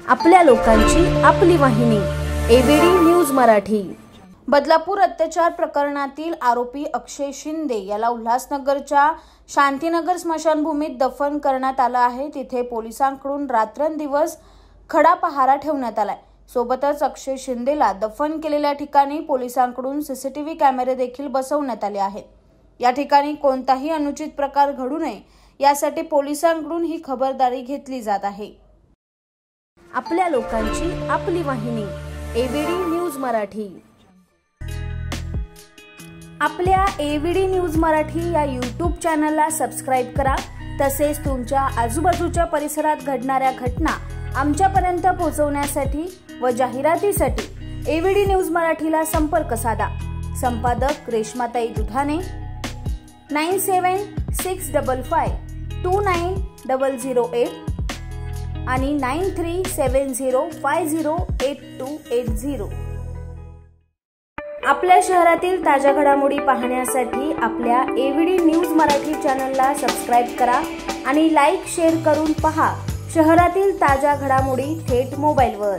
आपल्या लोकांची आपली वाहिनी एबीडी न्यूज मराठी। बदलापूर अत्याचार प्रकरणातील आरोपी अक्षय शिंदे याला उल्हासनगरच्या शांतीनगर स्मशानभूमीत दफन करण्यात आलं आहे। तिथे पोलिसांकडून रात्रंदिवस खडा पहारा ठेवण्यात आलाय। सोबतच अक्षय शिंदेला दफन केलेल्या ठिकाणी पोलिसांकडून सीसीटीव्ही कॅमेरे देखील बसवण्यात आले आहेत। या ठिकाणी कोणताही अनुचित प्रकार घडू नये यासाठी पोलिसांकडून ही खबरदारी घेतली जात आहे। आपल्या लोकांची आपली वाहिनी एबीडी न्यूज मराठी। आपल्या एबीडी न्यूज मराठी या यूट्यूब चॅनलला सबस्क्राइब करा। तसेच तुमच्या आजूबाजूच्या परिसरात घडणाऱ्या घटना आमच्यापर्यंत पोहोचवण्यासाठी व जाहिरातीसाठी एबीडी न्यूज मराठीला संपर्क साधा। संपादक रेश्माताई दुधाने 9765529008 आणि 9370508280। आपल्या शहरातील ताज्या घडामोडी पाहण्यासाठी आपल्या एबीडी न्यूज मराठी चॅनलला सबस्क्राइब करा आणि लाईक शेअर करून पहा शहरातील ताज्या घडामोडी थेट मोबाईलवर।